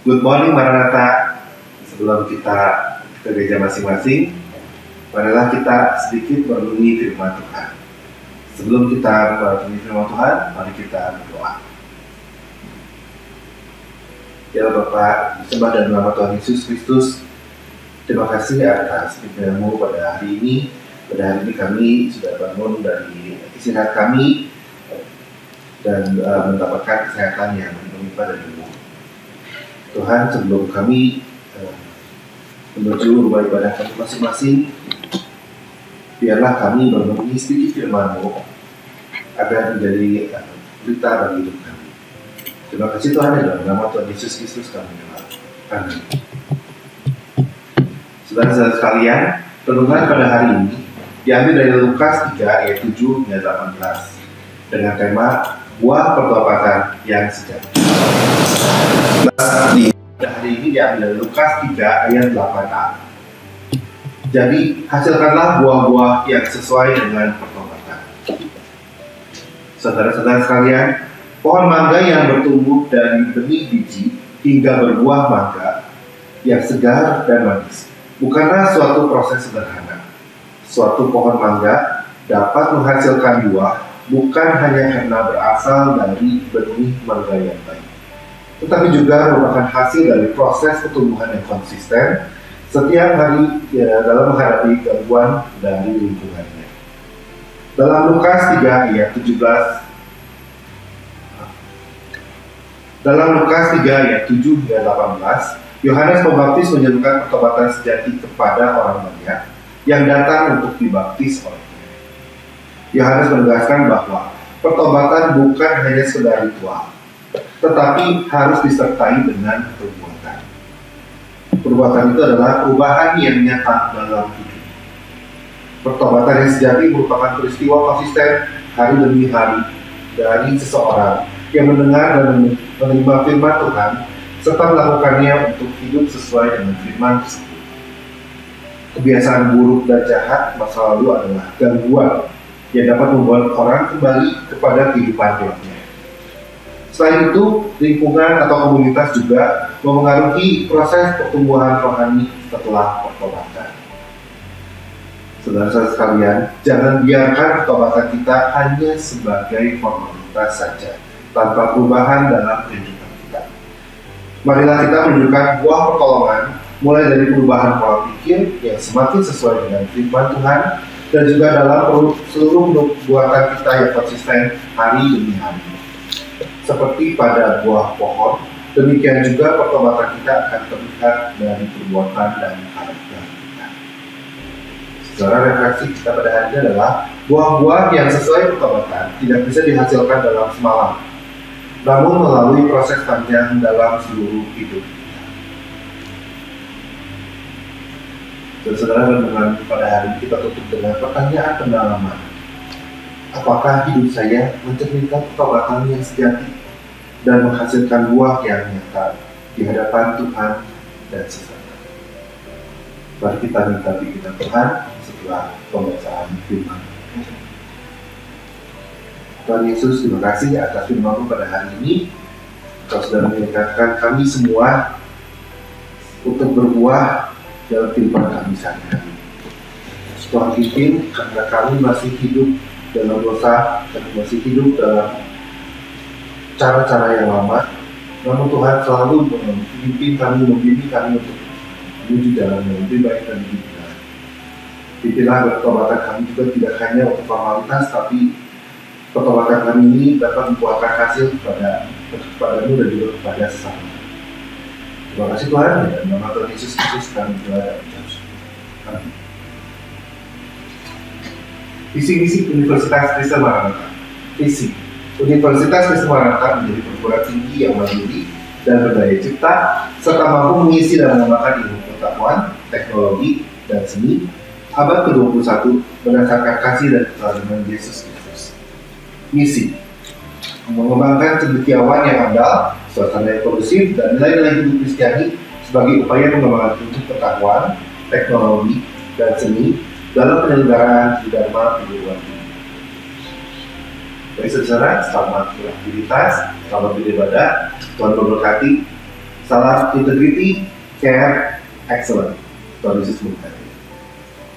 Good morning Maranatha. Sebelum kita ke gereja masing-masing, marilah kita sedikit merenungi firman Tuhan. Sebelum kita merenungi firman Tuhan, mari kita berdoa. Ya Bapa, disembah dan nama Tuhan Yesus Kristus, terima kasih atas firman-Mu pada hari ini. Pada hari ini kami sudah bangun dari istirahat kami dan mendapatkan kesehatan yang berlimpah dari-Mu. Tuhan, sebelum kami menuju rumah ibadah kami masing-masing, biarlah kami memenuhi sedikit firman-Mu agar menjadi berita bagi hidup kami. Terima kasih Tuhan, dalam nama Tuhan Yesus Kristus kami doa. Amin. Saudara-saudara sekalian, renungan pada hari ini diambil dari Lukas 3 ayat 7 hingga 18 dengan tema buah pertobatan yang sejati. Hari ini diambil dari Lukas 3 ayat 8a. Jadi hasilkanlah buah-buah yang sesuai dengan pertobatan. Saudara-saudara sekalian, pohon mangga yang bertumbuh dari benih biji hingga berbuah mangga yang segar dan manis bukanlah suatu proses sederhana. Suatu pohon mangga dapat menghasilkan buah bukan hanya karena berasal dari benih mangga yang baik, tetapi juga merupakan hasil dari proses pertumbuhan yang konsisten setiap hari dalam menghadapi gangguan dari lingkungannya. Dalam Lukas 3 ayat 7 hingga 18, Yohanes Pembaptis menyerukan pertobatan sejati kepada orang banyak yang datang untuk dibaptis olehnya. Yohanes menegaskan bahwa pertobatan bukan hanya sekedar ritual, tetapi harus disertai dengan perbuatan. Perbuatan itu adalah perubahan yang nyata dalam hidup. Pertobatan yang sejati merupakan peristiwa konsisten hari demi hari dari seseorang yang mendengar dan menerima firman Tuhan serta melakukannya untuk hidup sesuai dengan firman tersebut. Kebiasaan buruk dan jahat masa lalu adalah gangguan yang dapat membuat orang kembali kepada kehidupan gelapnya. Selain itu, lingkungan atau komunitas juga memengaruhi proses pertumbuhan rohani setelah pertobatan. Saudara-saudara sekalian, jangan biarkan pertobatan kita hanya sebagai formalitas saja, tanpa perubahan dalam kehidupan kita. Marilah kita menunjukkan buah pertolongan, mulai dari perubahan pola pikir yang semakin sesuai dengan firman Tuhan, dan juga dalam seluruh perbuatan kita yang konsisten hari demi hari. Seperti pada buah pohon, demikian juga pertobatan kita akan terlihat dari perbuatan dan karakter kita. Secara refleksi kita pada hari ini adalah buah-buah yang sesuai pertobatan tidak bisa dihasilkan dalam semalam, namun melalui proses panjang dalam seluruh hidup kita. Dan saudara, renungan pada hari ini kita tutup dengan pertanyaan pendalaman. Apakah hidup saya mencerminkan pertobatan yang sejati dan menghasilkan buah yang nyata di hadapan Tuhan dan sesama? Mari kita minta bimbingan Tuhan setelah pembacaan firman. Tuhan Yesus, terima kasih atas firman-Mu pada hari ini. Kau sudah mengingatkan kami semua untuk berbuah dalam kehidupan kami sehari-hari. Tuhan pimpin karena kami masih hidup dalam dosa, kami masih hidup dalam cara-cara yang lama, namun Tuhan selalu membimbing kami untuk menuju jalan yang lebih baik dan lebih benar. Pimpinlah pertobatan kami juga tidak hanya untuk formalitas, tapi pertobatan kami ini dapat membuahkan hasil kepadamu dan juga kepada sesama. Terima kasih Tuhan, dan nama Tuhan Yesus Kristus kami berdoa dan bersyukur. Amin. Visi-misi Universitas Kristen Maranatha. Visi Universitas Kristen Maranatha menjadi perguruan tinggi yang mandiri dan berdaya cipta, serta mampu mengisi dan mengembangkan ilmu pengetahuan, teknologi, dan seni abad ke-21 berdasarkan kasih dan keteladanan Yesus Kristus. Misi mengembangkan cendekiawan yang andal, suasana yang kondusif, dan nilai-nilai hidup Kristiani sebagai upaya pengembangan ilmu pengetahuan, teknologi, dan seni dalam penyelenggaraan Dharma perguruan tinggi. Baik saudara, selamat beraktivitas, selamat beribadah, Tuhan memberkati. Salam integrity, care, excellent. Tuhan Yesus memberkati.